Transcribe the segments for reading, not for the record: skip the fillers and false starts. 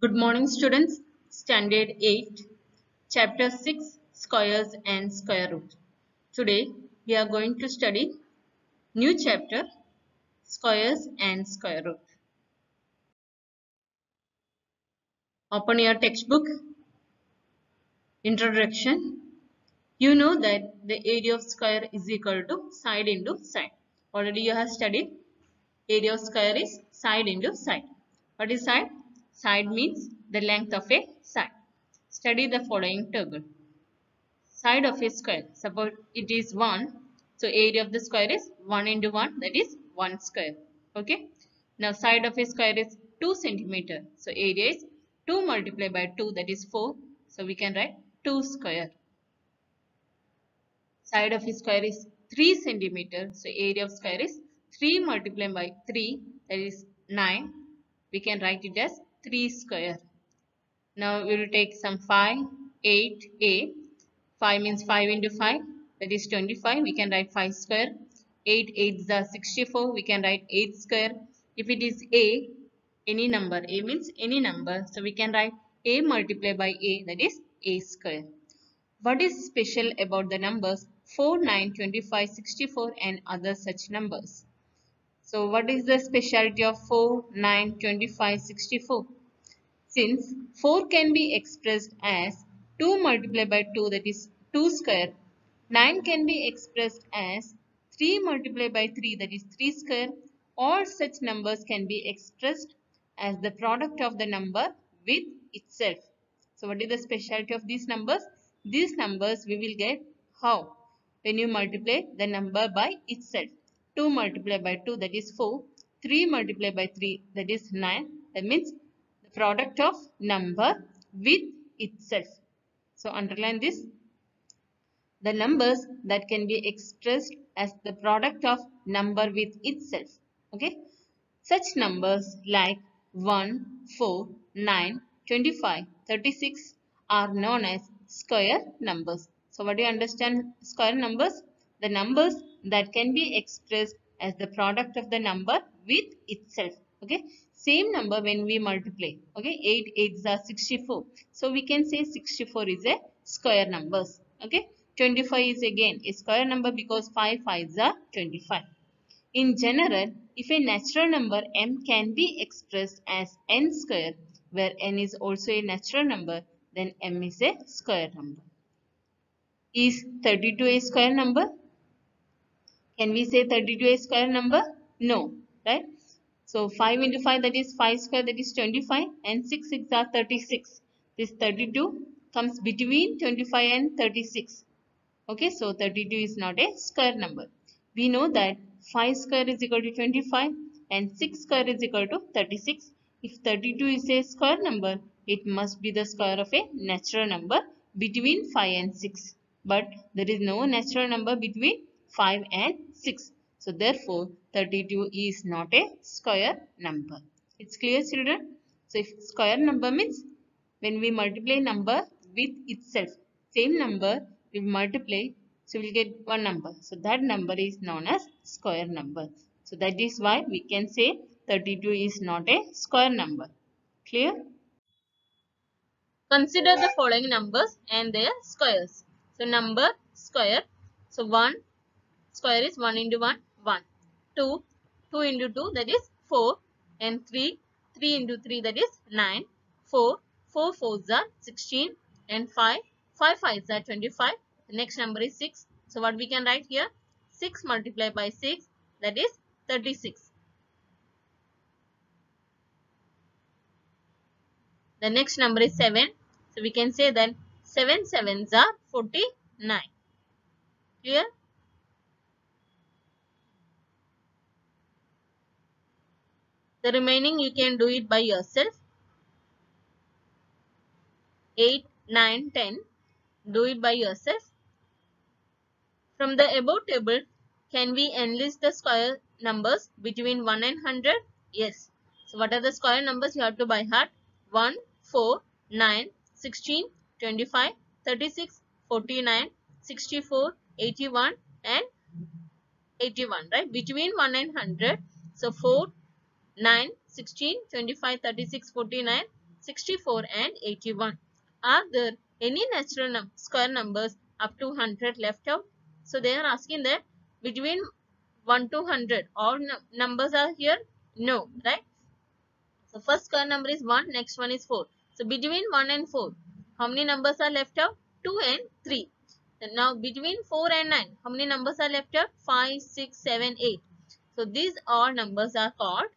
Good morning, students. Standard 8, Chapter 6, Squares and Square Root. Today, we are going to study new chapter, Squares and Square Root. Open your textbook. Introduction. You know that the area of square is equal to side into side. Already you have studied. Area of square is side into side. What is side? Side means the length of a side. Study the following table. Side of a square. Suppose it is 1. So area of the square is 1 into 1, that is 1 square. Okay. Now side of a square is 2 centimeter. So area is 2 multiplied by 2, that is 4. So we can write 2 square. Side of a square is 3 centimeter. So area of square is 3 multiplied by 3, that is 9. We can write it as 3 square. Now we will take some 5, 8, a. 5 means 5 into 5, that is 25. We can write 5 square. 8 8s are 64. We can write 8 square. If it is a, any number, a means any number. So we can write a multiplied by a, that is a square. What is special about the numbers 4, 9, 25, 64 and other such numbers? So what is the specialty of 4, 9, 25, 64? Since 4 can be expressed as 2 multiplied by 2, that is 2 square. 9 can be expressed as 3 multiplied by 3, that is 3 square. All such numbers can be expressed as the product of the number with itself. So what is the specialty of these numbers? These numbers we will get how? When you multiply the number by itself. 2 multiplied by 2, that is 4. 3 multiplied by 3, that is 9. That means the product of number with itself. So underline this. The numbers that can be expressed as the product of number with itself. Okay. Such numbers like 1, 4, 9, 25, 36 are known as square numbers. So what do you understand square numbers? The numbers that can be expressed as the product of the number with itself. Okay. Same number when we multiply. Okay. 8 8s are 64. So we can say 64 is a square numbers. Okay. 25 is again a square number because 5 5s are 25. In general, if a natural number m can be expressed as n square, where n is also a natural number, then m is a square number. Is 32 a square number? Can we say 32 a square number? No, right? So 5 into 5, that is 5 square, that is 25, and 6 6 are 36. This 32 comes between 25 and 36. Okay, so 32 is not a square number. We know that 5 square is equal to 25 and 6 square is equal to 36. If 32 is a square number, it must be the square of a natural number between 5 and 6. But there is no natural number between 5 and 6. So therefore, 32 is not a square number. It's clear, children? So if square number means when we multiply number with itself, same number we multiply, so we'll get one number. So that number is known as square number. So that is why we can say 32 is not a square number. Clear? Consider the following numbers and their squares. So number square. So 1 square is 1 into 1, 1. 2, 2 into 2, that is 4. And 3, 3 into 3, that is 9. 4, 4 fours are 16. And 5, 5 fives are 25. The next number is 6. So what we can write here? 6 multiplied by 6, that is 36. The next number is 7. So we can say that 7 sevens are 49. Clear? The remaining you can do it by yourself. 8, 9, 10. Do it by yourself. From the above table, can we enlist the square numbers between 1 and 100? Yes. So what are the square numbers you have to by heart? 1, 4, 9, 16, 25, 36, 49, 64, 81 and 81, right? Between 1 and 100. So 4, 9, 16, 25, 36, 49. 64 and 81. Are there any natural square numbers up to 100 left out? So they are asking that between 1 to 100 all numbers are here? No, right? So first square number is 1, next one is 4. So between 1 and 4, how many numbers are left out? 2 and 3. And now between 4 and 9, how many numbers are left out? 5, 6, 7, 8. So these all numbers are called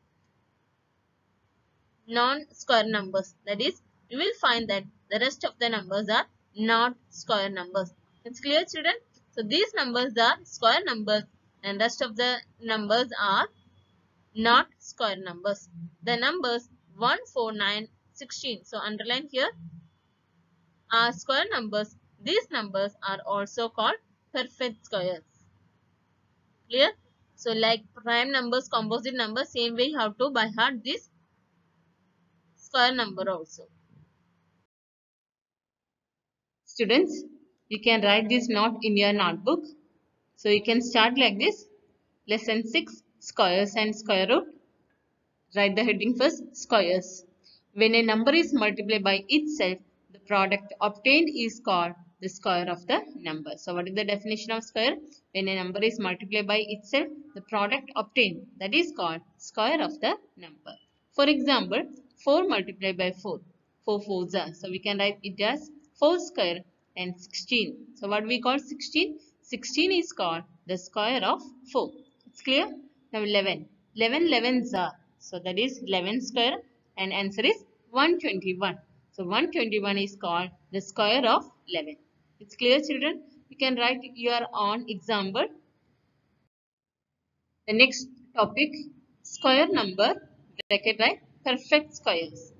non-square numbers. That is, you will find that the rest of the numbers are not square numbers. It's clear, children? So these numbers are square numbers and rest of the numbers are not square numbers. The numbers 1, 4, 9, 16. So underline here are square numbers. These numbers are also called perfect squares. Clear? So like prime numbers, composite numbers, same way you have to by heart this square number also. Students, you can write this note in your notebook. So you can start like this. Lesson 6, squares and square root. Write the heading first, squares. When a number is multiplied by itself, the product obtained is called the square of the number. So what is the definition of square? When a number is multiplied by itself, the product obtained, that is called square of the number. For example, 4 multiplied by 4. 4 fours are. So we can write it as 4 square and 16. So what we call 16? 16 is called the square of 4. It's clear? Now 11. 11 11s are. So that is 11 square and answer is 121. So 121 is called the square of 11. It's clear, children? You can write your own example. The next topic, square number, bracket right, perfect squares.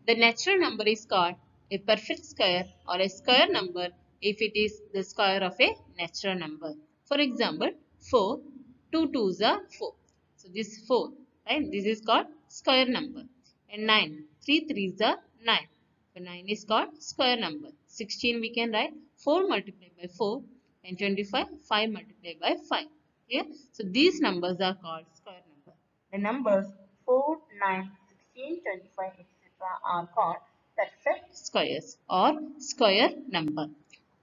The natural number is called a perfect square or a square number if it is the square of a natural number. For example, 4, 2 twos are 4. So this is 4, right? This is called square number. And 9, 3 threes are 9. So 9 is called square number. 16 we can write 4 multiplied by 4 and 25, 5 multiplied by 5. Clear? So these numbers are called square number. The numbers 4, 9, 16, 25, etc. are called perfect squares or square number.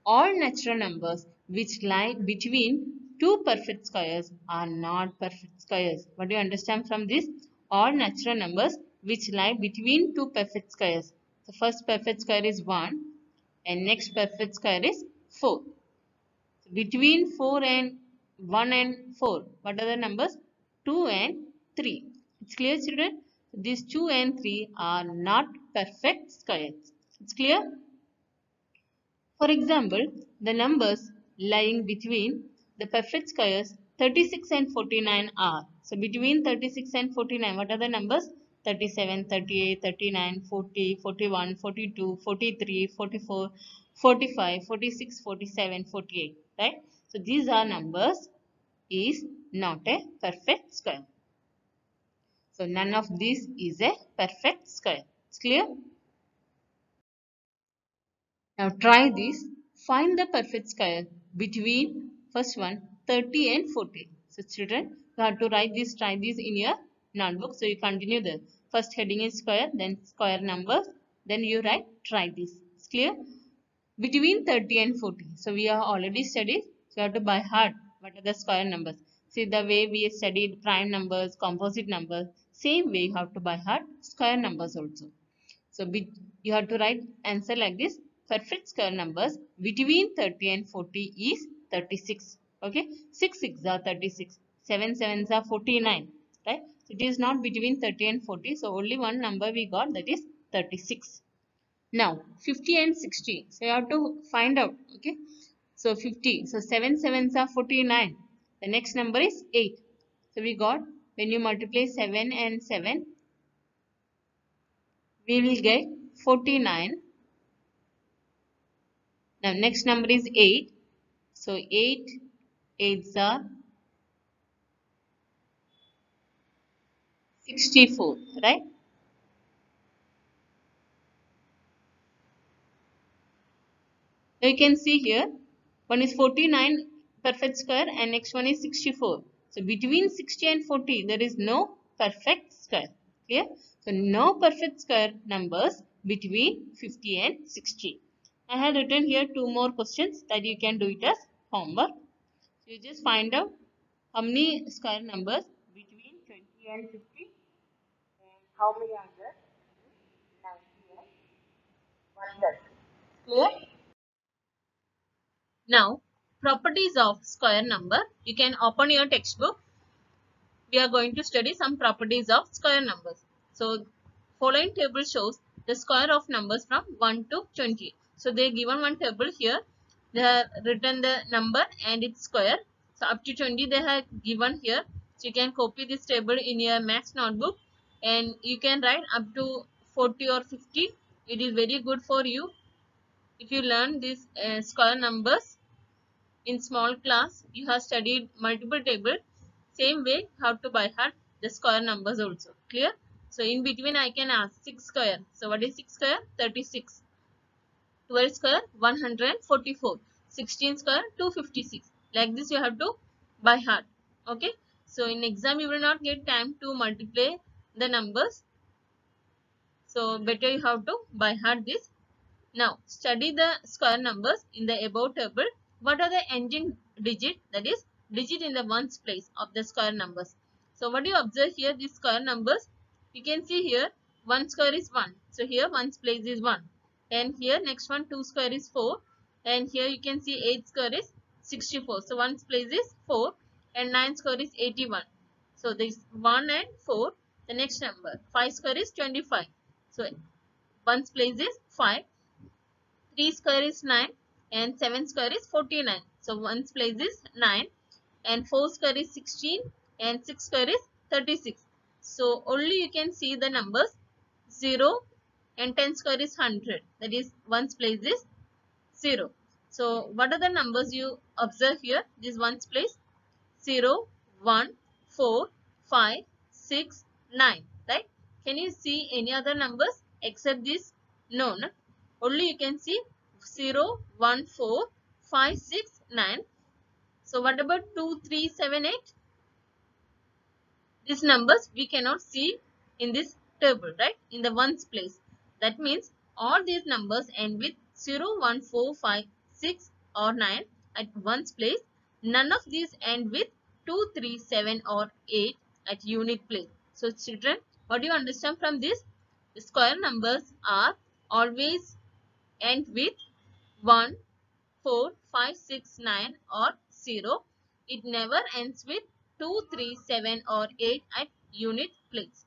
All natural numbers which lie between two perfect squares are not perfect squares. What do you understand from this? All natural numbers which lie between two perfect squares. The first perfect square is 1 and next perfect square is 4. Between 4 and 1 and 4, what are the numbers? 2 and 3. It's clear, children? These 2 and 3 are not perfect squares. It's clear? For example, the numbers lying between the perfect squares 36 and 49 are. So between 36 and 49, what are the numbers? 37, 38, 39, 40, 41, 42, 43, 44, 45, 46, 47, 48. Right? So these are numbers is not a perfect square. So none of these is a perfect square. It's clear? Now try this. Find the perfect square between first one 30 and 40. So children, you have to write this, try this in your notebook. So you continue the first heading is square, then square numbers, then you write try this. It's clear? Between 30 and 40. So we have already studied. So you have to by heart what are the square numbers. See the way we studied prime numbers, composite numbers. Same way you have to by heart square numbers also. So you have to write answer like this. Perfect square numbers between 30 and 40 is 36. Okay. 6 6 are 36. 7 7s are 49. Right. So it is not between 30 and 40. So only one number we got, that is 36. Now 50 and 60. So you have to find out. Okay. So 50. So 7 7s are 49. The next number is 8. So we got, when you multiply 7 and 7, we will get 49. Now next number is 8. So 8 8s are 64, right? Now you can see here, one is 49 perfect square and next one is 64. So between 60 and 40, there is no perfect square. Clear? So no perfect square numbers between 50 and 60. I have written here two more questions that you can do it as homework. You just find out how many square numbers between 20 and 50 and how many are there? 90 and 130. Clear? Now, properties of square number. You can open your textbook. We are going to study some properties of square numbers. So, following table shows the square of numbers from 1 to 20. So, they given one table here. They have written the number and its square. So, up to 20 they have given here. So, you can copy this table in your maths notebook and you can write up to 40 or 50. It is very good for you if you learn these square numbers in small class. You have studied multiple tables. Same way how to by heart the square numbers also. Clear? So in between I can ask 6 square. So what is 6 square? 36. 12 square? 144. 16 square? 256. Like this you have to by heart. Okay. So in exam you will not get time to multiply the numbers. So better you have to by heart this. Now, study the square numbers in the above table. What are the ending digit? That is, digit in the ones place of the square numbers. So, what do you observe here? These square numbers. You can see here, 1 square is 1. So, here 1's place is 1. And here, next one, 2 square is 4. And here you can see 8 square is 64. So, 1's place is 4. And 9 square is 81. So, this 1 and 4. The next number, 5 square is 25. So, 1's place is 5. 3 square is 9 and 7 square is 49. So 1's place is 9 and 4 square is 16 and 6 square is 36. So only you can see the numbers 0 and 10 square is 100. That is 1's place is 0. So what are the numbers you observe here? This 1's place 0, 1, 4, 5, 6, 9. Right? Can you see any other numbers except this? No, no. Only you can see 0, 1, 4, 5, 6, 9. So what about 2, 3, 7, 8? These numbers we cannot see in this table, right? In the ones place. That means all these numbers end with 0, 1, 4, 5, 6 or 9 at ones place. None of these end with 2, 3, 7 or 8 at unit place. So children, what do you understand from this? The square numbers are always end with 1, 4, 5, 6, 9 or 0. It never ends with 2, 3, 7 or 8 at unit place.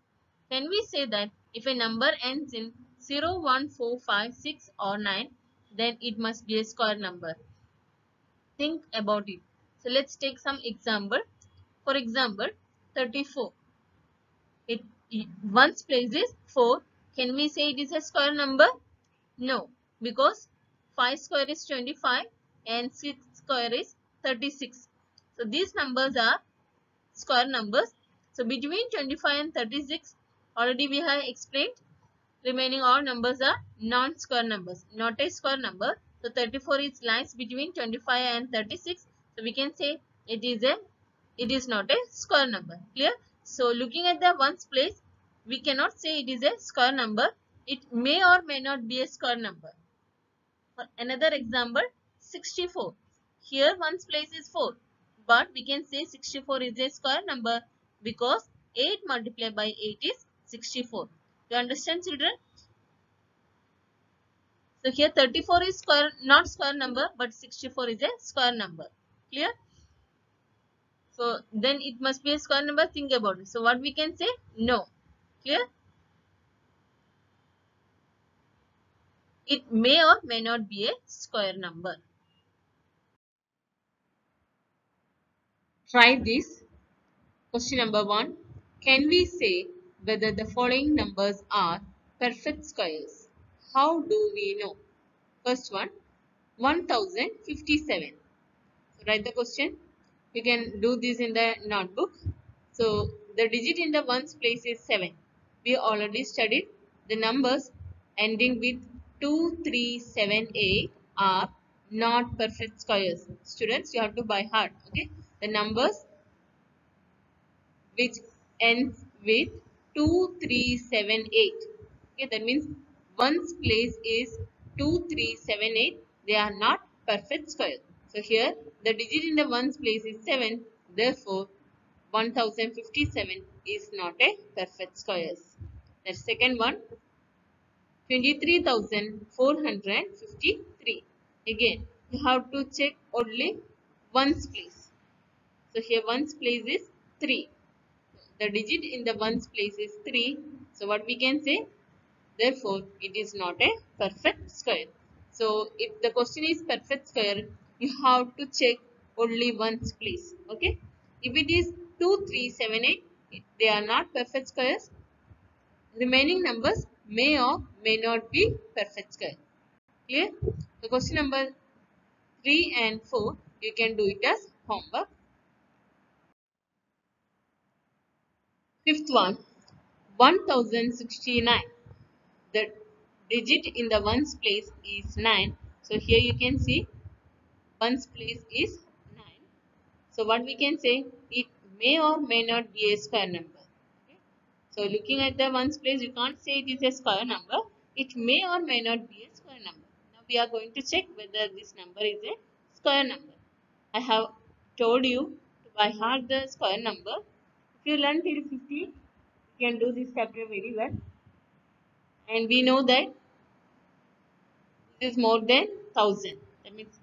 Can we say that if a number ends in 0, 1, 4, 5, 6 or 9, then it must be a square number? Think about it. So let's take some example. For example, 34. It one's place is 4. Can we say it is a square number? No, because 5 square is 25 and 6 square is 36. So these numbers are square numbers. So between 25 and 36, already we have explained, remaining all numbers are non-square numbers, not a square number. So 34 is lies between 25 and 36. So we can say it is not a square number. Clear? So looking at the ones place, we cannot say it is a square number. It may or may not be a square number. For another example, 64. Here one's place is 4. But we can say 64 is a square number because 8 multiplied by 8 is 64. You understand, children? So here 34 is square, not square number, but 64 is a square number. Clear? So then it must be a square number. Think about it. So what we can say? No. Clear? It may or may not be a square number. Try this. Question number 1. Can we say whether the following numbers are perfect squares? How do we know? First one, 1057. So write the question. You can do this in the notebook. So the digit in the ones place is 7. We already studied the numbers ending with 2, 3, 7, 8 are not perfect squares. Students, you have to by heart. Okay. The numbers which ends with 2378. Okay, that means ones place is 2378. They are not perfect square. So here the digit in the ones place is 7. Therefore 1057 is not a perfect square. The second one, 23,453. Again, you have to check only ones place. So here ones place is 3. The digit in the ones place is 3. So what we can say? Therefore, it is not a perfect square. So if the question is perfect square, you have to check only ones place. Okay. If it is 2, 3, 7, 8, they are not perfect squares. Remaining numbers may or may not be perfect square. Clear? So question number 3 and 4, you can do it as homework. Fifth one, 1069. The digit in the ones place is 9. So here you can see ones place is 9. So what we can say, it may or may not be a square number. Okay? So looking at the ones place, you can't say it is a square number. It may or may not be a square number. Now we are going to check whether this number is a square number. I have told you to by heart the square number. If you learn till 50, you can do this chapter very well. And we know that this is more than 1000. That means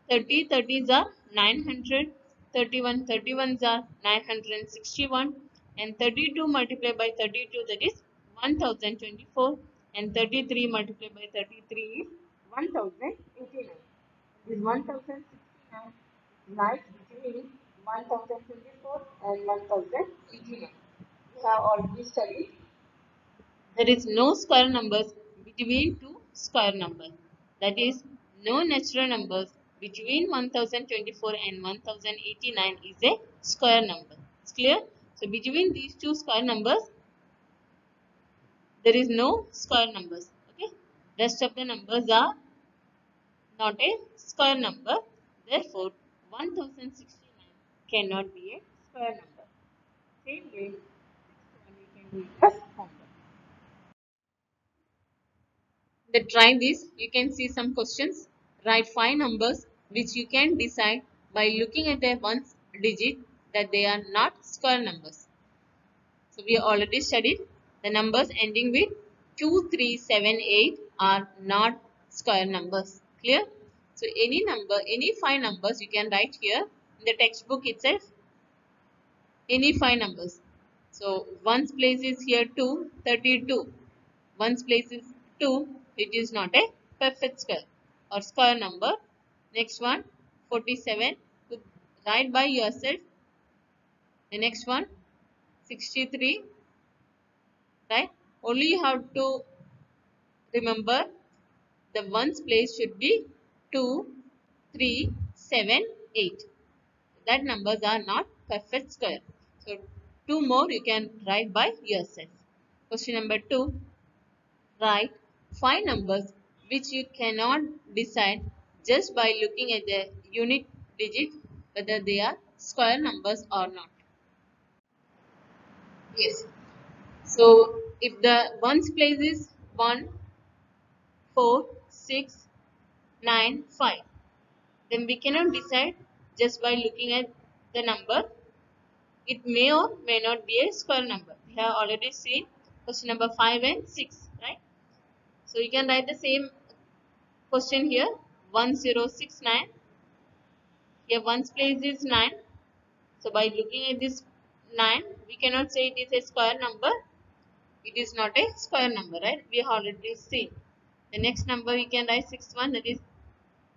30 30s are 900, 31 31s are 961, and 32 multiplied by 32, that is 1024, and 33 multiplied by 33 is 1089. This 1069 lies between 1024 and 1089. We have already studied. There is no square numbers between two square numbers. That is, no natural numbers between 1024 and 1089 is a square number. It's clear? So, between these two square numbers, there is no square numbers. Okay? Rest of the numbers are not a square number. Therefore, 1069 cannot be a square number. Same way, sixth one we can do it as homework. Then try this. You can see some questions. Write 5 numbers which you can decide by looking at their ones digit that they are not square numbers. So we already studied the numbers ending with 2, 3, 7, 8 are not square numbers. Clear? So any number, any 5 numbers you can write here in the textbook itself. Any 5 numbers. So ones place is here 2, 32. Ones place is 2, it is not a perfect square or square number. Next one, 47, to write by yourself. The next one, 63, right? Only you have to remember the ones place should be 2, 3, 7, 8. That numbers are not perfect square. So, 2 more you can write by yourself. Question number 2. Write 5 numbers which you cannot decide just by looking at the unit digit whether they are square numbers or not. Yes. So if the ones place is 1, 4, 6, 9, 5, then we cannot decide just by looking at the number. It may or may not be a square number. We have already seen question number 5 and 6, right? So you can write the same question here, 1069. Here ones place is 9. So by looking at this 9, we cannot say it is a square number. It is not a square number, right? We have already seen. The next number we can write 61, that is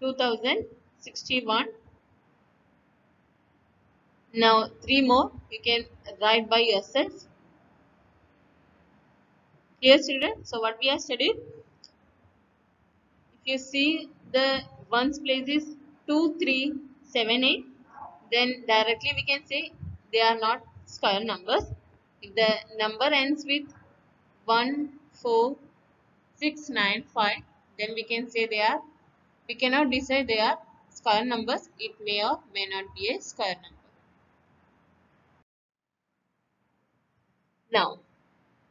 2061. Now 3 more you can write by yourself. Clear, children? So what we have studied, if you see the ones place is 2, 3, 7, 8, then directly we can say they are not square numbers. If the number ends with 1, 4, 6, 9, 5, then we can say they are, we cannot decide they are square numbers. It may or may not be a square number. Now,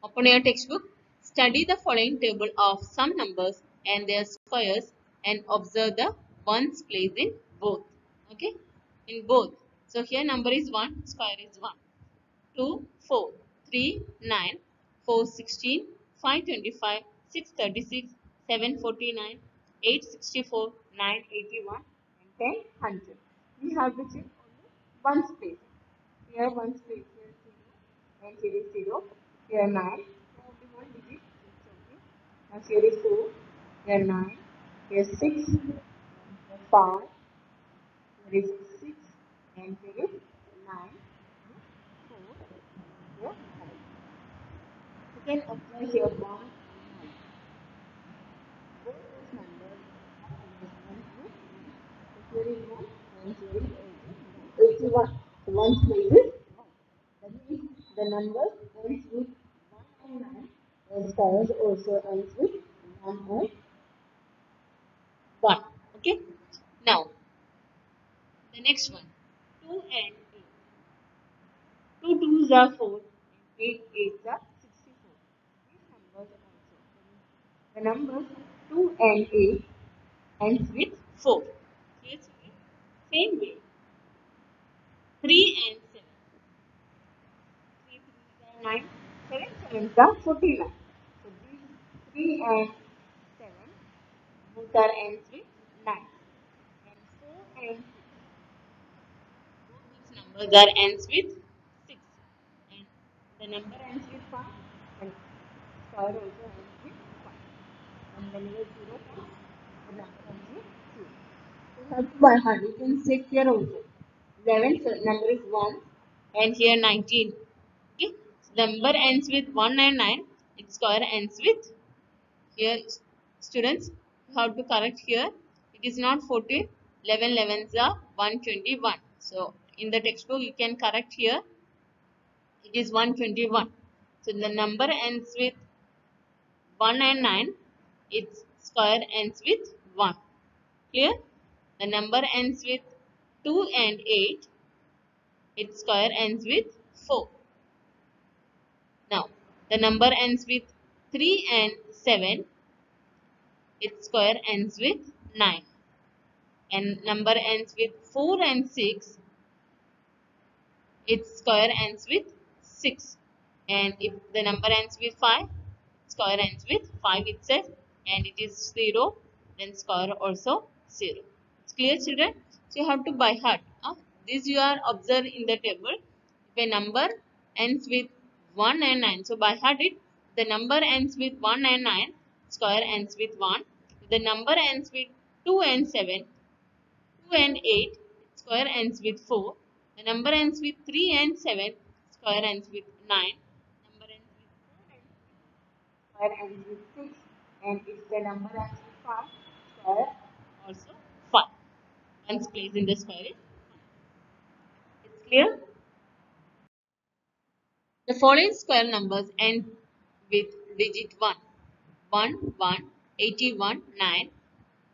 Open your textbook. Study the following table of some numbers and their squares and observe the ones placed in both. Okay, in both. So here number is 1, square is 1. 2, 4, 3, 9, 4, 16, 5, 25, 6, 36, 7, 49, 8, 64, 9, 81, and 10, 100. We have to check only one space. Here one space, here 0, and here is 0, here 9, here only one digit, it's okay. Now here is 4, here 9, here 6, here 5, here is 6, and here is 9, 4, here 5. You can observe here 1 and 9. Both those numbers are correspond to 1. So here is 1 and here is 81. So 1's place is 1. That means the number ends with 1 and 9. The squares also ends with 1 and 1. Okay. Now the next one. 2 and 8. 2 twos are 4 and 8 eights are 64. These numbers also. The numbers 2 and 8 ends with 4. Yes, same way. 3 and 7. 3 threes are 9. 7 sevens are 49. So these 3 and 7 both are ends with 9. And 4 and 6. Both these numbers are ends with 6. And the number ends with 5. And square also ends with 5. And whenever 0 comes, the number ends with 0. So have to by heart. You can check here also. 11 so number is 1 and here 19. Okay. So number ends with 1 and 9. Its square ends with here students you have to correct here. It is not 14. 11 11s are 121. So in the textbook you can correct here. It is 121. So the number ends with 1 and 9. Its square ends with 1. Clear? The number ends with 2 and 8. Its square ends with 4. Now, the number ends with 3 and 7. Its square ends with 9. And number ends with 4 and 6. Its square ends with 6. And if the number ends with 5, square ends with 5 itself. And it is 0, then square also 0. It's clear, children? So you have to by heart. This you are observed in the table. If a number ends with 1 and 9, so by heart it, the number ends with 1 and 9, square ends with 1. If the number ends with 2 and 7, 2 and 8, square ends with 4. The number ends with 3 and 7, square ends with 9. Number ends with 4 and 6, square ends with 6. And if the number ends with 5, square also 5. One's place in the square is 5. It's clear? The following square numbers end with digit 1. 1, 1, 81, 9,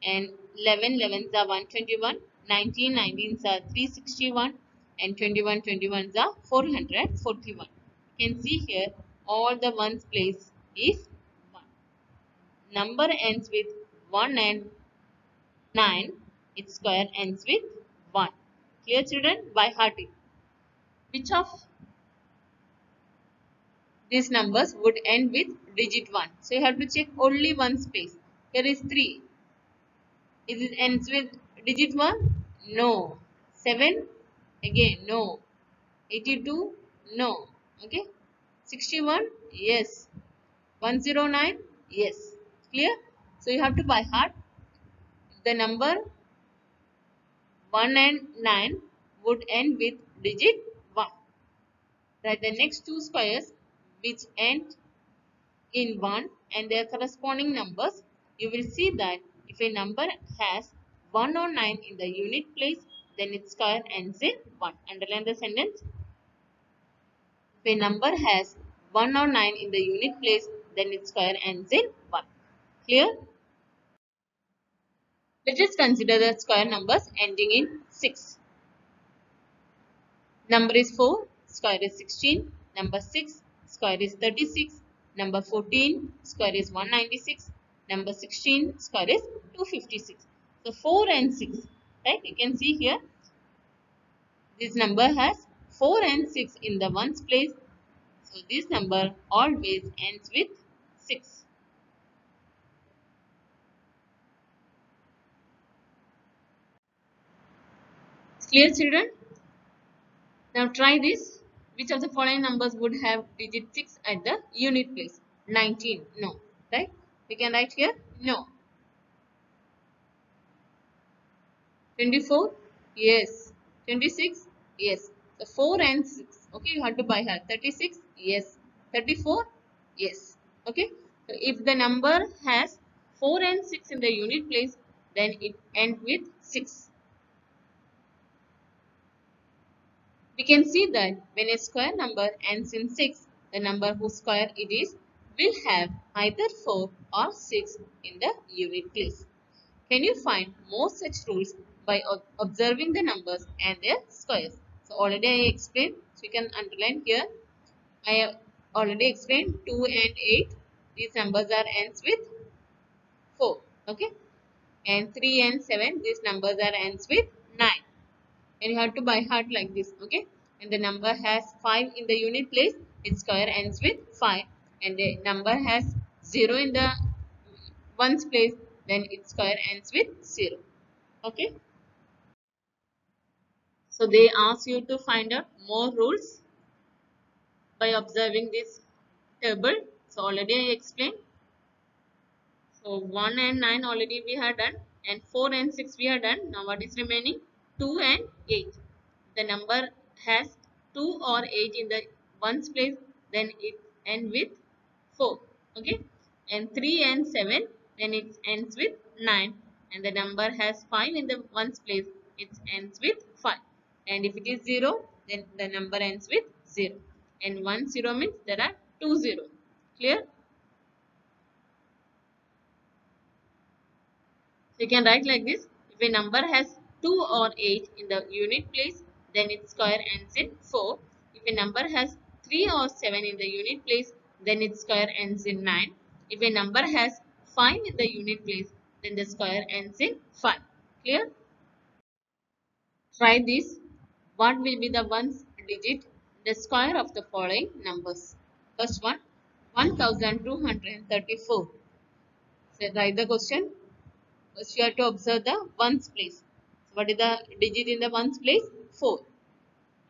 and 11, 11s are 121, 19, 19s are 361, and 21, 21s are 441. You can see here all the ones place is 1. Number ends with 1 and 9. Its square ends with 1. Clear, children? By hearting. Which of these numbers would end with digit 1? So you have to check only one space. Here is 3. Is it ends with digit 1? No. 7? Again, no. 82? No. Okay. 61? Yes. 109? Yes. Clear? So you have to by heart. The number 1 and 9 would end with digit 1. Write the next two squares which end in 1 and their corresponding numbers. You will see that if a number has 1 or 9 in the unit place, then its square ends in 1. Underline the sentence. If a number has 1 or 9 in the unit place, then its square ends in 1. Clear? Let us consider the square numbers ending in 6. Number is 4, square is 16. Number 6, square is 36. Number 14 square is 196. Number 16 square is 256. So 4 and 6. Right? You can see here this number has 4 and 6 in the ones place. So this number always ends with 6. Clear, children? Now try this. Which of the following numbers would have digit 6 at the unit place? 19. No. Right? We can write here. No. 24? Yes. 26? Yes. So 4 and 6. Okay, you have to buy her. 36? Yes. 34? Yes. Okay. So if the number has 4 and 6 in the unit place, then it ends with 6. We can see that when a square number ends in 6, the number whose square it is will have either 4 or 6 in the unit place. Can you find more such rules by observing the numbers and their squares? So already I explained, so you can underline here. I have already explained 2 and 8. These numbers are ends with 4. Okay. And 3 and 7. These numbers are ends with 9. And you have to by heart like this. Okay. And the number has 5 in the unit place. Its square ends with 5. And the number has 0 in the ones place. Then its square ends with 0. Okay. So they ask you to find out more rules by observing this table. So already I explained. So 1 and 9 already we have done, and 4 and 6 we have done. Now what is remaining? 2 and 8. The number has 2 or 8 in the ones place, then it ends with 4. Okay. And 3 and 7, then it ends with 9. And the number has 5 in the ones place, it ends with 5. And if it is 0, then the number ends with 0. And 1 0 means there are 2 0. Clear? So you can write like this. If a number has 2 or 8 in the unit place, then its square ends in 4. If a number has 3 or 7 in the unit place, then its square ends in 9. If a number has 5 in the unit place, then the square ends in 5. Clear? Try this. What will be the ones digit, the square of the following numbers? First one, 1234. So write the question. First, you have to observe the ones place. So what is the digit in the ones place? 4.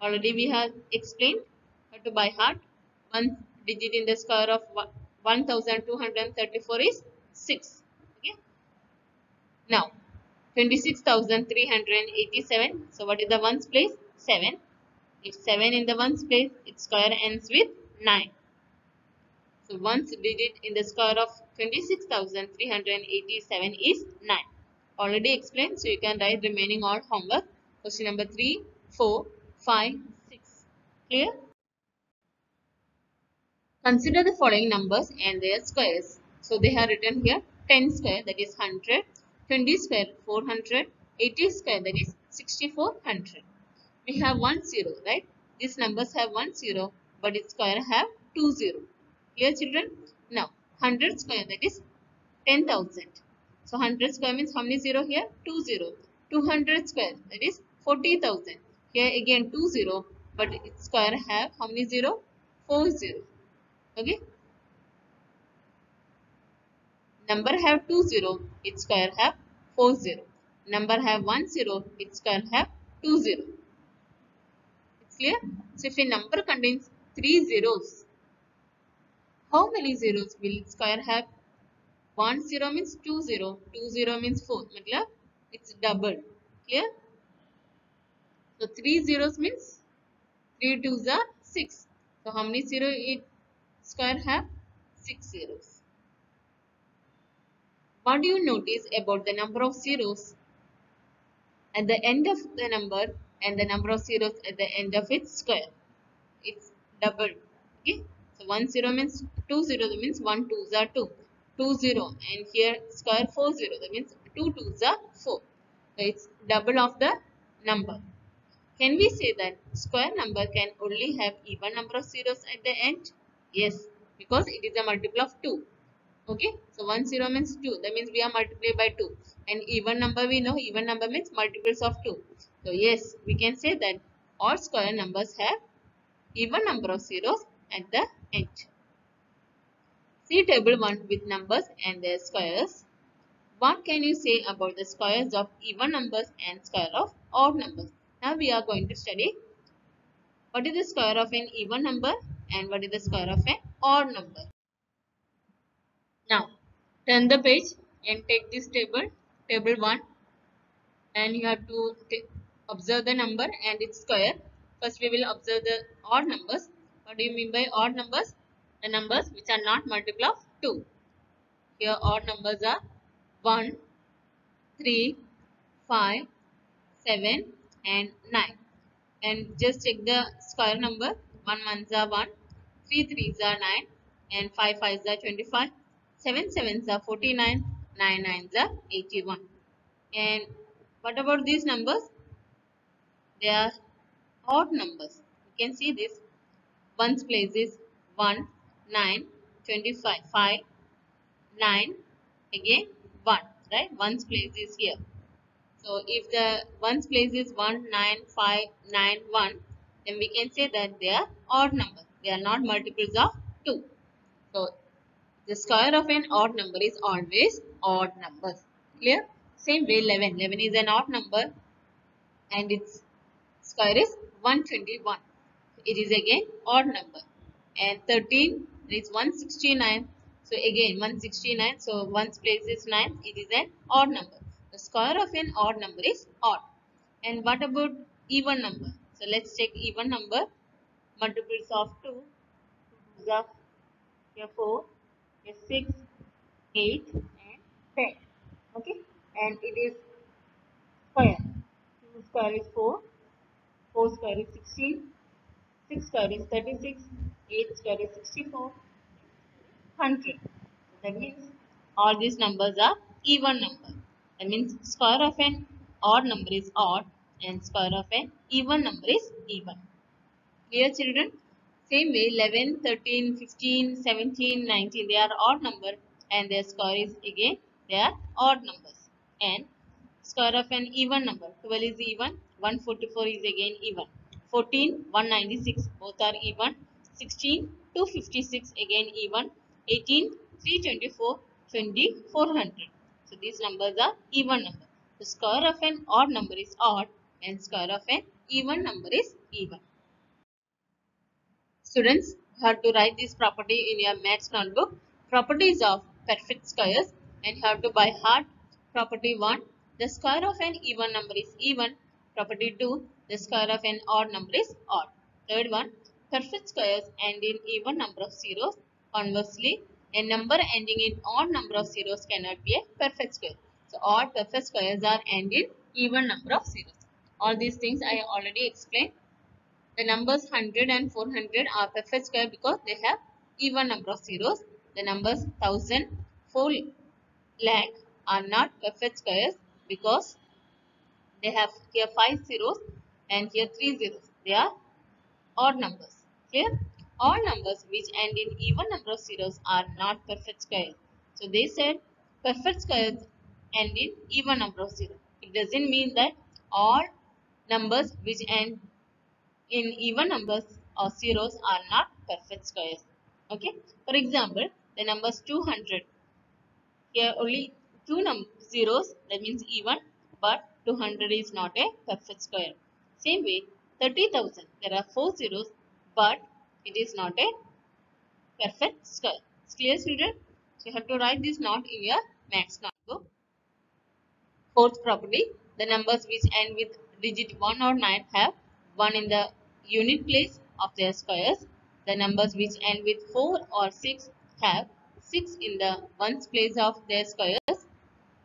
Already we have explained how to by heart. One digit in the square of 1234 is 6. Okay. Now, 26,387. So what is the ones place? 7. If 7 in the ones place, its square ends with 9. So ones digit in the square of 26,387 is 9. Already explained, so you can write remaining all homework. Question number 3, 4, 5, 6. Clear? Consider the following numbers and their squares. So they have written here 10 square, that is 100, 20 square 400, 80 square, that is 6400. We have 1 0, right? These numbers have 1 0, but its square have 2 0. Clear, children? Now 100 square, that is 10,000. So 100 square means how many 0 here? 2 0. 200 square, that is 40,000. Here again 2 0, but its square have how many 0? 4 0. Okay. Number have 2 0, its square have 4 0. Number have 1 0, its square have 2 0. It's clear? So if a number contains 3 zeros, how many zeros will its square have? 1 0 means 2 0, 2 0 means 4. Matlab, it's double. Clear? So 3 zeros means 3 twos are 6. So how many zero it square have? 6 zeros. What do you notice about the number of zeros at the end of the number and the number of zeros at the end of its square? It's double. Okay. So 1 0 means 2 0, that means 1 twos are 2. 2 0, and here square 4 0, that means 2 twos are 4. So it's double of the number. Can we say that square number can only have even number of zeros at the end? Yes. because it is a multiple of 2. Okay, so 1 0 means 2. That means we are multiplied by 2. And even number, we know even number means multiples of 2. So yes, we can say that all square numbers have even number of zeros at the end. See table 1 with numbers and their squares. What can you say about the squares of even numbers and square of odd numbers? Now we are going to study what is the square of an even number and what is the square of an odd number. Now turn the page and take this table, table 1, and you have to observe the number and its square. First we will observe the odd numbers. What do you mean by odd numbers? The numbers which are not multiple of 2. Here odd numbers are 1, 3, 5, 7 and 9. And just check the square number. 1 ones are 1, 3 threes are 9 and 5 fives are 25, 7 sevens are 49, 9 nines are 81. And what about these numbers? They are odd numbers. You can see this. Ones place is 1, 9, 25, 5, 9, again 1, right? Ones place is here. So if the ones place is 1, 9, 5, 9, 1, then we can say that they are odd numbers. They are not multiples of 2. So the square of an odd number is always odd numbers. Clear? Same way 11. 11 is an odd number and its square is 121. It is again odd number. And 13 is 169. So again 169. So one's place is 9. It is an odd number. The square of an odd number is odd. And what about even number? So let's check even number. Multiples of 2. 2 twos are here 4, here 6, 8 and 10. Okay. And it is square. 2 square is 4. 4 square is 16. 6 square is 36. 8 square is 64. 100. That means all these numbers are even number. That means square of an odd number is odd and square of an even number is even. Clear children? Same way 11, 13, 15, 17, 19 they are odd number and their square is again they are odd numbers. And square of an even number 12 is even, 144 is again even, 14, 196 both are even, 16, 256 again even, 18, 324, 20, 400. So these numbers are even number. The square of an odd number is odd and square of an even number is even. Students, you have to write this property in your maths notebook. Properties of perfect squares, and you have to by heart. Property 1. The square of an even number is even. Property 2. The square of an odd number is odd. Third one. Perfect squares end in even number of zeros. Conversely, a number ending in odd number of zeros cannot be a perfect square. So all perfect squares are end in even number of zeros. All these things I already explained. The numbers 100 and 400 are perfect square because they have even number of zeros. The numbers 1000, 4 lakh are not perfect squares because they have here 5 zeros and here 3 zeros. They are odd numbers. Clear? All numbers which end in even number of zeros are not perfect squares. So they said perfect squares end in even number of zeros. It doesn't mean that all numbers which end in even numbers or zeros are not perfect squares. Okay. For example, the numbers 200. Here only two zeros, that means even, but 200 is not a perfect square. Same way, 30,000. There are 4 zeros, but it is not a perfect square. It's clear, children? So you have to write this note in your maths notebook. Fourth property, the numbers which end with digit 1 or 9 have 1 in the unit place of their squares. The numbers which end with 4 or 6 have 6 in the ones place of their squares.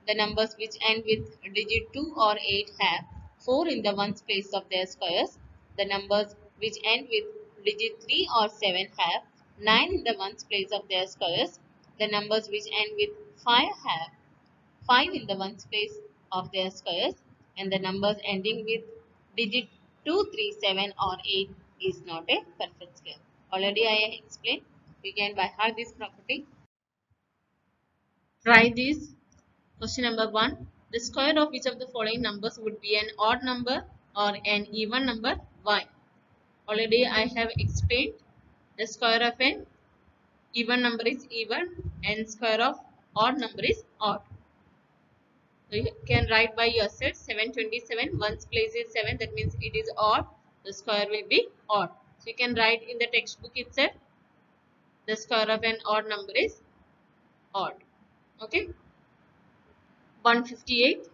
The numbers which end with digit 2 or 8 have 4 in the ones place of their squares. The numbers which end with digit 3 or 7 have 9 in the ones place of their squares. The numbers which end with 5 have 5 in the ones place of their squares, and the numbers ending with digit 2, 3, 7 or 8 is not a perfect square. Already I explained. We can by heart this property. Try this. Question number 1. The square of which of the following numbers would be an odd number or an even number? Why? Already I have explained the square of an even number is even and square of odd number is odd. So you can write by yourself 727. One's place is 7. That means it is odd. The square will be odd. So you can write in the textbook itself the square of an odd number is odd. Okay. 158.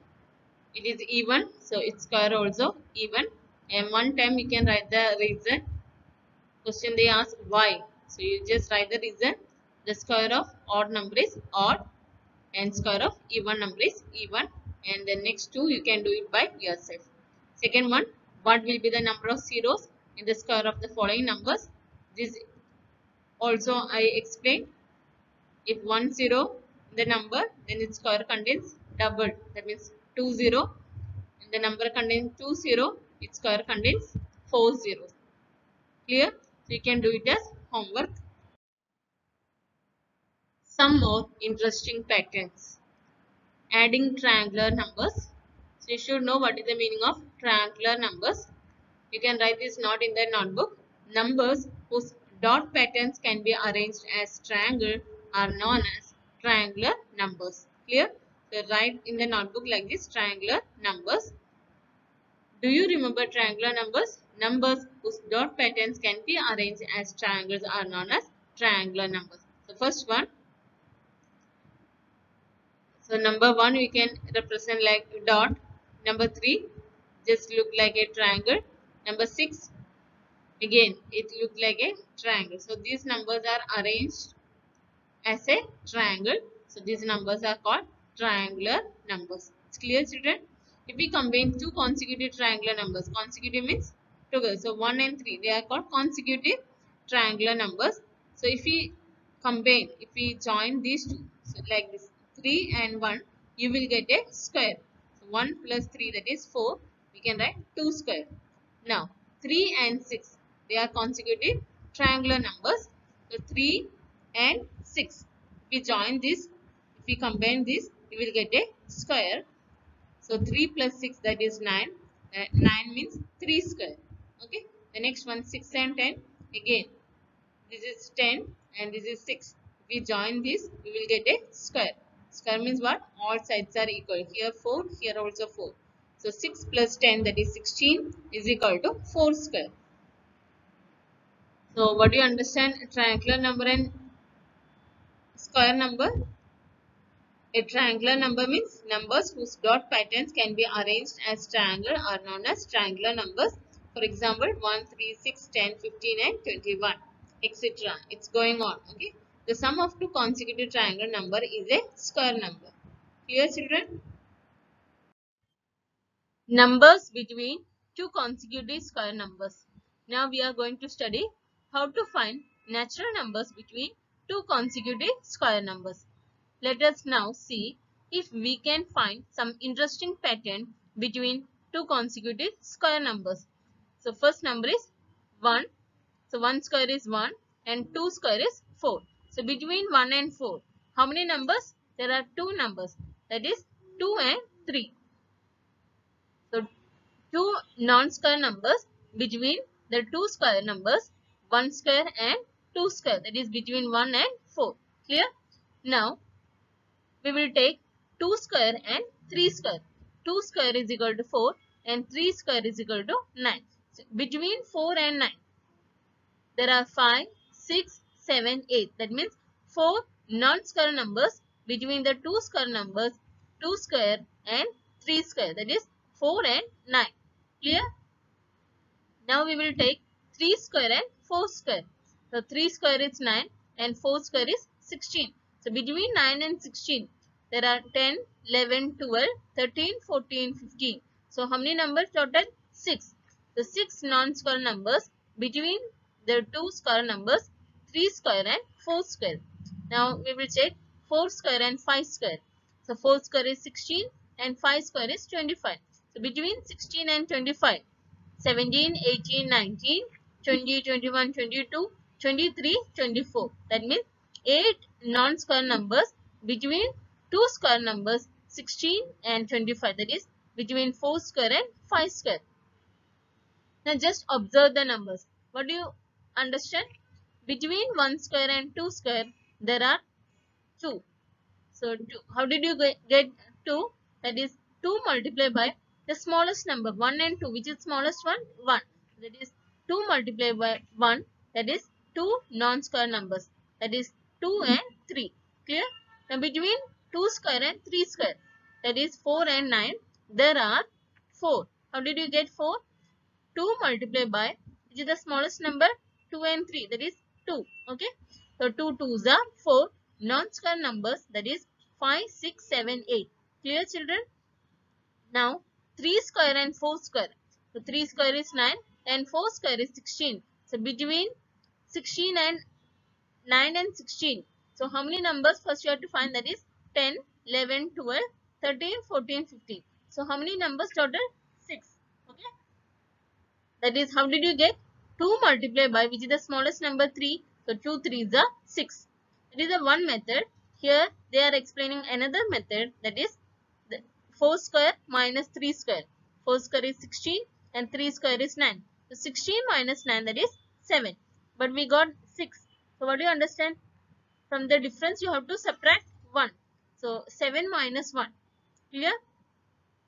It is even. So its square also even. And one time you can write the reason. Question they ask why. So you just write the reason. The square of odd number is odd and square of even number is even, and the next two you can do it by yourself. Second one, what will be the number of zeros in the square of the following numbers? This also I explained. If 1 0 in the number, then its square contains double, that means 2 0, and the number contains 2 0, its square contains 4 zeros. Clear? So you can do it as homework. Some more interesting patterns. Adding triangular numbers. So you should know what is the meaning of triangular numbers. You can write this note in the notebook. Numbers whose dot patterns can be arranged as triangle are known as triangular numbers. Clear? So write in the notebook like this, triangular numbers. Do you remember triangular numbers? Numbers whose dot patterns can be arranged as triangles are known as triangular numbers. So first one. So number 1 we can represent like dot. Number 3 just look like a triangle. Number 6 again it look like a triangle. So these numbers are arranged as a triangle. So these numbers are called triangular numbers. It's clear, children? If we combine two consecutive triangular numbers, consecutive means together. So 1 and 3 they are called consecutive triangular numbers. So if we combine, if we join these two, so like this 3 and 1, you will get a square. So 1 plus 3 that is 4. We can write 2 square. Now 3 and 6 they are consecutive triangular numbers. So 3 and 6. If we join this, if we combine this, we will get a square. So 3 plus 6 that is 9. 9 means 3 square. Okay. The next one 6 and 10. Again this is 10 and this is 6. If we join this, we will get a square. Square means what? All sides are equal. Here 4, here also 4. So 6 plus 10 that is 16 is equal to 4 square. So what do you understand? Triangular number and square number? A triangular number means numbers whose dot patterns can be arranged as triangle are known as triangular numbers. For example, 1, 3, 6, 10, 15 and 21, etc. It's going on. Okay. The sum of two consecutive triangular number is a square number. Clear, children? Numbers between two consecutive square numbers. Now we are going to study how to find natural numbers between two consecutive square numbers. Let us now see if we can find some interesting pattern between two consecutive square numbers. So first number is 1. So 1 square is 1 and 2 square is 4. So between 1 and 4, how many numbers? There are two numbers, that is 2 and 3. So two non-square numbers between the two square numbers, 1 square and 2 square, that is between 1 and 4. Clear? Now we will take 2 square and 3 square. 2 square is equal to 4 and 3 square is equal to 9. So between 4 and 9 there are 5, 6, 7, 8. That means 4 non-square numbers between the two square numbers, 2 square and 3 square, that is 4 and 9. Clear? Now we will take 3 square and 4 square. So 3 square is 9 and 4 square is 16. So between 9 and 16 there are 10, 11, 12, 13, 14, 15. So how many numbers total? 6. The 6 non-square numbers between the two square numbers, 3 square and 4 square. Now we will check 4 square and 5 square. So 4 square is 16 and 5 square is 25. So between 16 and 25, 17, 18, 19, 20, 21, 22, 23, 24. That means 8 non-square numbers between 2 square numbers 16 and 25. That is between 4 square and 5 square. Now just observe the numbers. What do you understand? Between 1 square and 2 square there are 2. So how did you get 2? That is 2 multiplied by the smallest number 1 and 2. Which is smallest one? 1. That is 2 multiplied by 1. That is 2 non-square numbers. That is 2 and 3. Clear? Now between 2 square and 3 square. That is 4 and 9. There are 4. How did you get 4? 2 multiplied by, which is the smallest number? 2 and 3. That is 2. Okay. So 2 2s are 4 non-square numbers. That is 5, 6, 7, 8. Clear children? Now 3 square and 4 square. So 3 square is 9 and 4 square is 16. So between 16 and 9 and 16. So how many numbers first you have to find? That is 10, 11, 12, 13, 14, 15. So how many numbers total? 6. Okay. That is, how did you get 2 multiplied by, which is the smallest number, 3. So 2 3s are 6. It is a one method. Here they are explaining another method, that is the 4 square minus 3 square. 4 square is 16 and 3 square is 9. So 16 minus 9, that is 7. But we got 6. So what do you understand? From the difference you have to subtract 1. So 7 minus 1. Clear?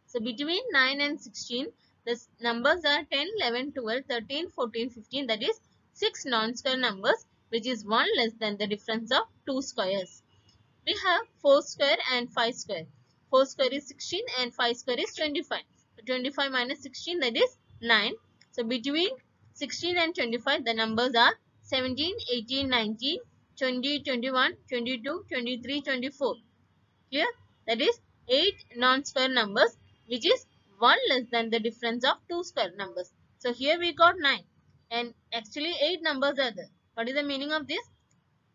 So between 9 and 16, the numbers are 10, 11, 12, 13, 14, 15. That is 6 non-square numbers, which is 1 less than the difference of 2 squares. We have 4 square and 5 square. 4 square is 16 and 5 square is 25. So 25 minus 16, that is 9. So between 16 and 25, the numbers are 17, 18, 19, 20, 21, 22, 23, 24. Clear? That is 8 non-square numbers, which is 1 less than the difference of 2 square numbers. So here we got 9 and actually 8 numbers are there. What is the meaning of this?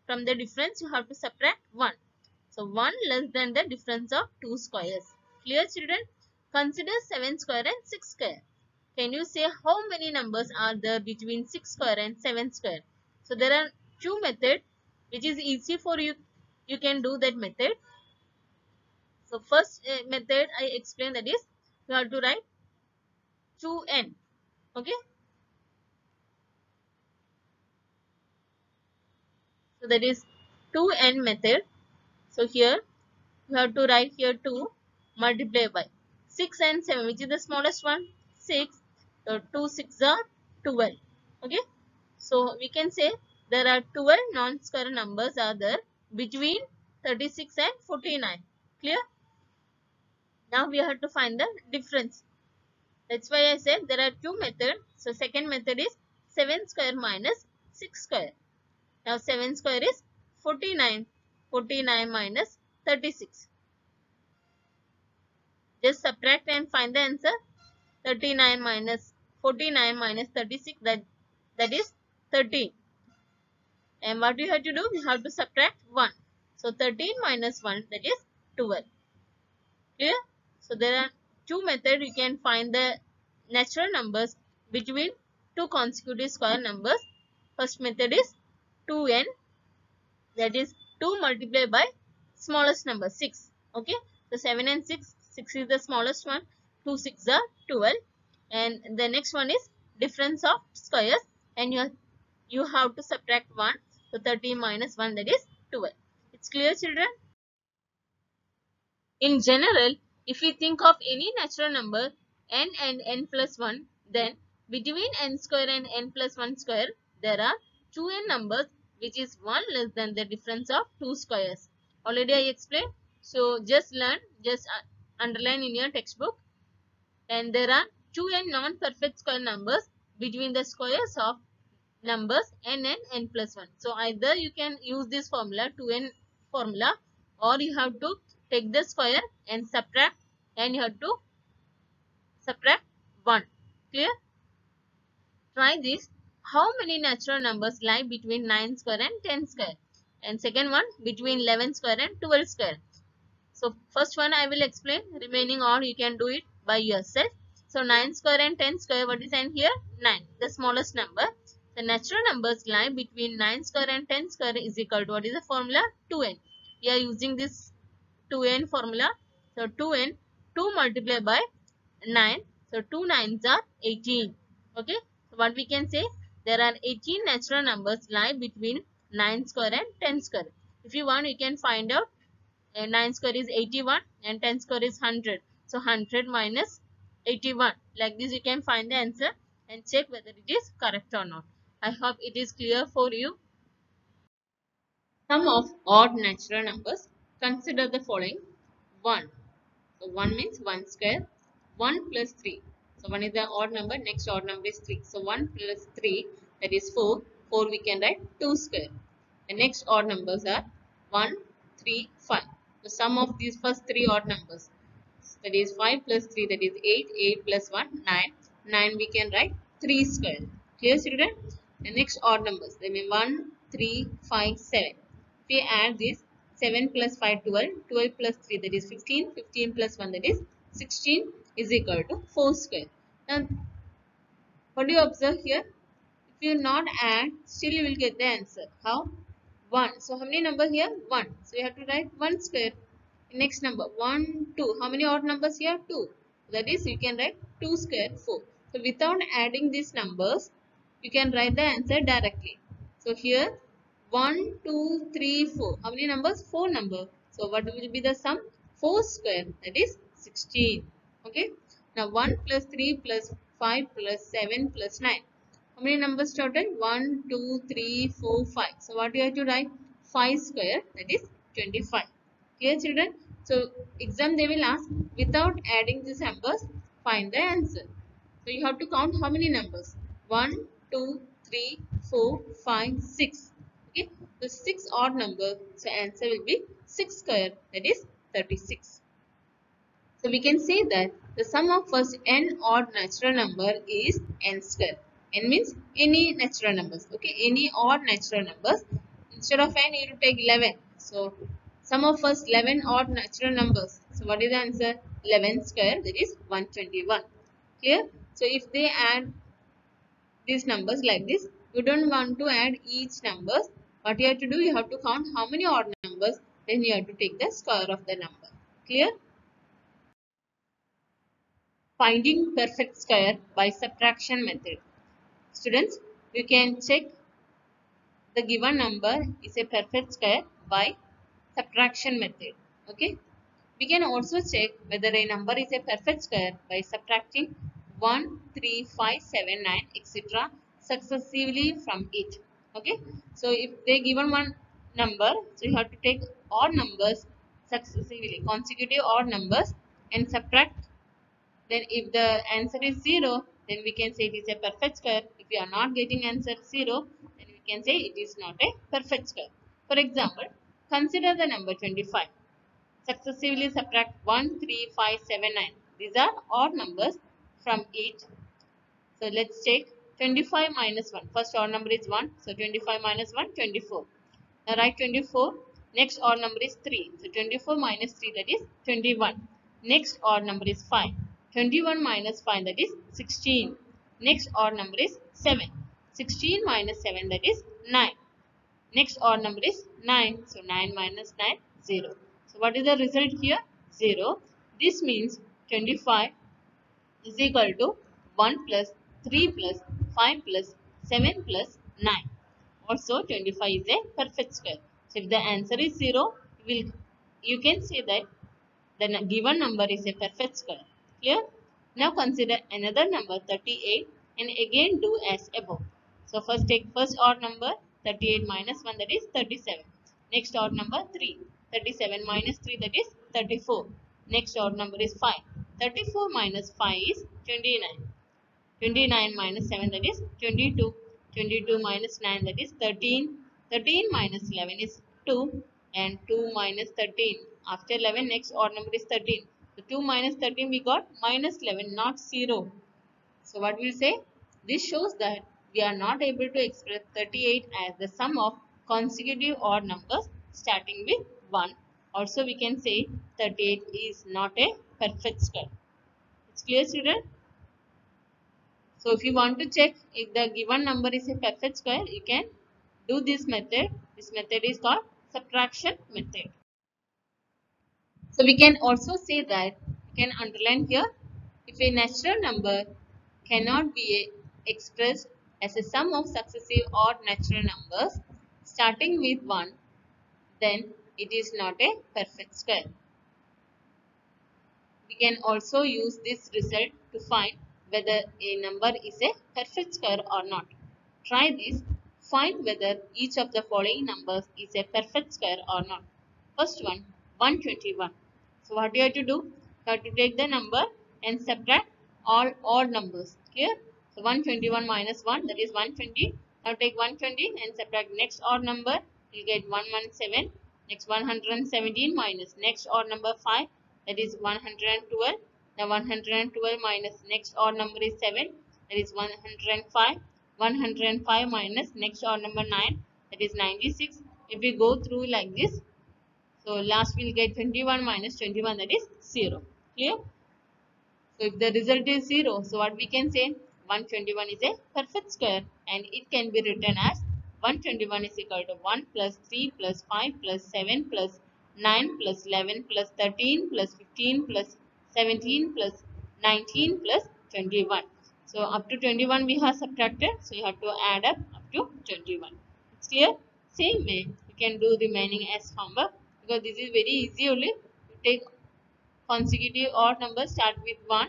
From the difference you have to subtract 1. So 1 less than the difference of 2 squares. Clear children? Consider 7 square and 6 square. Can you say how many numbers are there between 6 square and 7 square? So there are two methods which is easy for you. You can do that method. So first method I explained, that is you have to write 2n. Okay. So that is 2n method. So here you have to write here 2 multiply by 6 and 7, which is the smallest one, 6. So 2 6 are 12. Okay. So we can say there are 12 non-square numbers are there between 36 and 49. Clear? Now we have to find the difference. That's why I said there are two methods. So second method is 7 square minus 6 square. Now 7 square is 49. 49 minus 36. Just subtract and find the answer. 39 minus 49 minus 36, that is 13. And what you have to do? We have to subtract 1. So 13 minus 1, that is 12. Clear? So there are two methods you can find the natural numbers between two consecutive square numbers. First method is 2n, that is 2 multiplied by smallest number 6. Okay. So 7 and 6. 6 is the smallest one. 2 6 are 12. And the next one is difference of squares. And you have to subtract 1. So 13 minus 1, that is 12. It's clear children? In general, if we think of any natural number n and n plus 1, then between n square and n plus 1 square, there are 2n numbers, which is 1 less than the difference of 2 squares. Already I explained. So just learn, just underline in your textbook. And there are 2n non-perfect square numbers between the squares of numbers n and n plus 1. So either you can use this formula, 2n formula, or you have to take the square and subtract, and you have to subtract 1. Clear? Try this. How many natural numbers lie between 9 square and 10 square? And second one, between 11 square and 12 square. So first one I will explain. Remaining all you can do it by yourself. So 9 square and 10 square, what is in here? 9, the smallest number. The natural numbers lie between 9 square and 10 square is equal to, what is the formula? 2n. We are using this 2n formula. So 2n, 2 multiplied by 9. So 2 nines are 18. Okay. So what we can say? There are 18 natural numbers lie between 9 square and 10 square. If you want, you can find out 9 square is 81 and 10 square is 100. So 100 minus 81. Like this you can find the answer and check whether it is correct or not. I hope it is clear for you. Sum of odd natural numbers. Consider the following. 1. So 1 means 1 square. 1 plus 3. So 1 is the odd number. Next odd number is 3. So 1 plus 3, that is 4. 4 we can write 2 square. The next odd numbers are 1, 3, 5. The sum of these first 3 odd numbers, that is 5 plus 3, that is 8. 8 plus 1, 9. 9 we can write 3 square. Clear, children? The next odd numbers, that means 1, 3, 5, 7. If we add this, 7 plus 5, 12. 12 plus 3, that is 15. 15 plus 1, that is 16 is equal to 4 square. Now, what do you observe here? If you not add, still you will get the answer. How? 1. So, how many numbers here? 1. So, you have to write 1 square. Next number, 1, 2. How many odd numbers here? 2. That is, you can write 2 square, 4. So, without adding these numbers, you can write the answer directly. So, here, 1, 2, 3, 4. How many numbers? 4 numbers. So, what will be the sum? 4 square, that is 16. Okay. Now, 1 plus 3 plus 5 plus 7 plus 9. How many numbers total? 1, 2, 3, 4, 5. So, what you have to write? 5 square, that is 25. Clear, children? So, exam they will ask, without adding these numbers, find the answer. So, you have to count how many numbers? 1, 2, 3, 4, 5, 6. Okay. So, 6 odd numbers. So, answer will be 6 square, that is 36. So we can say that the sum of first n odd natural number is n square. N means any natural numbers. Okay, any odd natural numbers. Instead of n, you will take 11. So sum of first 11 odd natural numbers. So what is the answer? 11 square, that is 121. Clear? So if they add these numbers like this, you don't want to add each numbers. What you have to do, you have to count how many odd numbers. Then you have to take the square of the number. Clear? Finding perfect square by subtraction method. Students, you can check the given number is a perfect square by subtraction method. Okay. We can also check whether a number is a perfect square by subtracting 1, 3, 5, 7, 9, etc. successively from it. Okay. So, if they given one number, so you have to take odd numbers successively, consecutive odd numbers, and subtract. Then if the answer is 0, then we can say it is a perfect square. If we are not getting answer 0, then we can say it is not a perfect square. For example, consider the number 25. Successively subtract 1, 3, 5, 7, 9. These are odd numbers from it. So let's take 25 minus 1. First odd number is 1. So 25 minus 1, 24. Now write 24. Next odd number is 3. So 24 minus 3, that is 21. Next odd number is 5. 21 minus 5, that is 16. Next odd number is 7. 16 minus 7, that is 9. Next odd number is 9. So 9 minus 9, 0. So what is the result here? 0. This means 25 is equal to 1 plus 3 plus 5 plus 7 plus 9. Also 25 is a perfect square. So if the answer is 0, you can say that the given number is a perfect square. Clear? Now consider another number 38 and again do as above. So first take first odd number 38 minus 1, that is 37. Next odd number 3. 37 minus 3, that is 34. Next odd number is 5. 34 minus 5 is 29. 29 minus 7, that is 22. 22 minus 9, that is 13. 13 minus 11 is 2. And 2 minus 13. After 11, next odd number is 13. So 2 minus 13 we got minus 11, not 0. So what we will say? This shows that we are not able to express 38 as the sum of consecutive odd numbers starting with 1. Also we can say 38 is not a perfect square. It's clear, student? So if you want to check if the given number is a perfect square, you can do this method. This method is called subtraction method. So we can also say that, we can underline here, if a natural number cannot be expressed as a sum of successive odd natural numbers starting with 1, then it is not a perfect square. We can also use this result to find whether a number is a perfect square or not. Try this. Find whether each of the following numbers is a perfect square or not. First one, 121. So what you have to do? You have to take the number and subtract all odd numbers. Clear? So 121 minus 1, that is 120. Now take 120 and subtract next odd number. You get 117. Next 117 minus next odd number 5, that is 112. Now 112 minus next odd number is 7, that is 105. 105 minus next odd number 9, that is 96. If we go through like this, so last we'll get 21 minus 21, that is 0. Clear? So if the result is 0, so what we can say? 121 is a perfect square, and it can be written as 121 is equal to 1 plus 3 plus 5 plus 7 plus 9 plus 11 plus 13 plus 15 plus 17 plus 19 plus 21. So up to 21 we have subtracted, so you have to add up to 21. It's clear? Same way you can do remaining as homework, because this is very easy only. You take consecutive odd numbers, start with 1,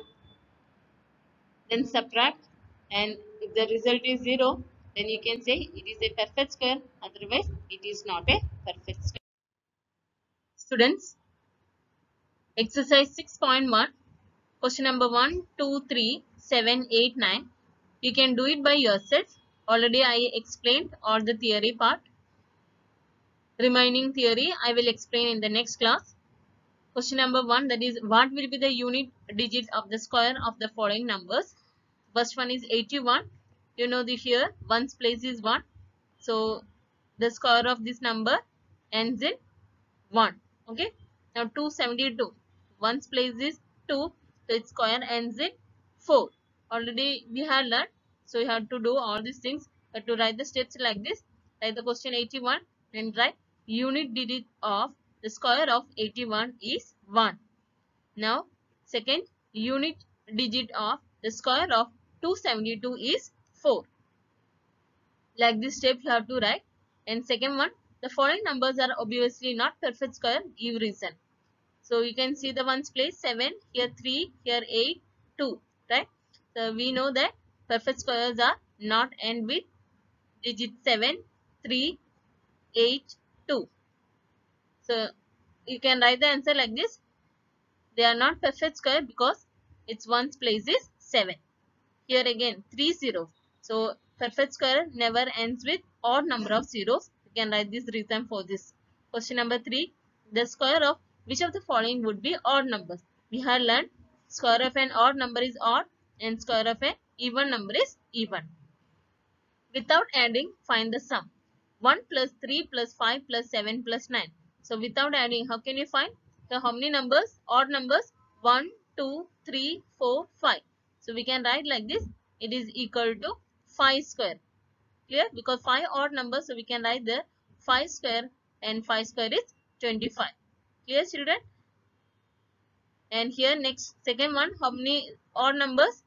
then subtract, and if the result is 0, then you can say it is a perfect square, otherwise it is not a perfect square. Students, exercise 6.1, question number 1, 2, 3, 7, 8, 9. You can do it by yourself. Already I explained all the theory part. Remaining theory I will explain in the next class. Question number 1, that is, what will be the unit digit of the square of the following numbers? First one is 81. You know the here ones place is 1. So the square of this number ends in 1. Okay. Now 272. Ones place is 2. So its square ends in 4. Already we have learned. So you have to do all these things. You have to write the steps like this. Write the question 81 and write unit digit of the square of 81 is 1. Now second, unit digit of the square of 272 is 4. Like this step you have to write. And second one, the following numbers are obviously not perfect square, give reason. So you can see the ones place 7, here 3, here 8, 2, right? So we know that perfect squares are not end with digit 7, 3, 8, 2. So you can write the answer like this. They are not perfect square because its ones place is 7. Here again 3 zeros. So perfect square never ends with odd number of zeros. You can write this reason for this. Question number 3. The square of which of the following would be odd numbers? We have learned square of an odd number is odd and square of an even number is even. Without adding, find the sum. 1 plus 3 plus 5 plus 7 plus 9. So without adding, how can you find? So how many numbers? Odd numbers? 1, 2, 3, 4, 5. So we can write like this. It is equal to 5 square. Clear? Because 5 odd numbers, so we can write the 5 square, and 5 square is 25. Clear, children? And here next, second one, how many odd numbers?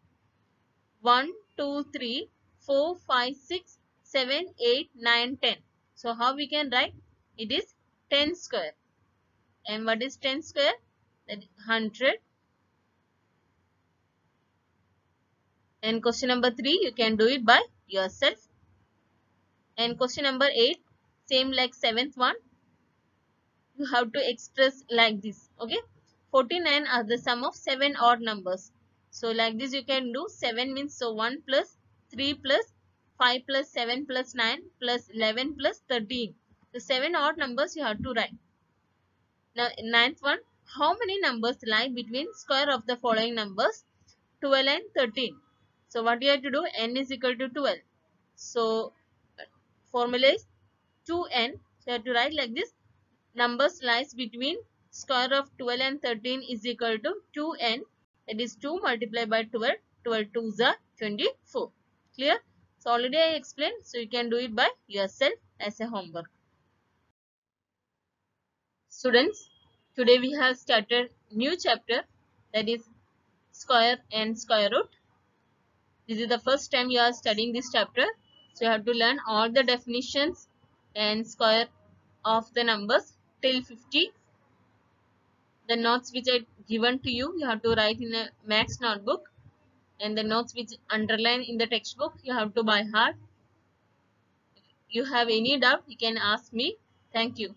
1, 2, 3, 4, 5, 6, 7, 8, 9, 10. So how we can write? It is 10 square. And what is 10 square? That is 100. And question number 3, you can do it by yourself. And question number 8, same like 7th one. You have to express like this. Okay. 49 are the sum of 7 odd numbers. So like this you can do. 7 means so 1 plus 3 plus 5 plus 7 plus 9 plus 11 plus 13. So 7 odd numbers you have to write. Now ninth one. How many numbers lie between square of the following numbers? 12 and 13. So what you have to do? N is equal to 12. So formula is 2n. So you have to write like this. Numbers lies between square of 12 and 13 is equal to 2n. That is 2 multiplied by 12. 12 2s are 24. Clear? So already I explained. So you can do it by yourself as a homework. Students, today we have started new chapter, that is square and square root. This is the first time you are studying this chapter. So you have to learn all the definitions and square of the numbers till 50. The notes which I given to you, you have to write in a max notebook, and the notes which underline in the textbook, you have to by heart. If you have any doubt, you can ask me. Thank you.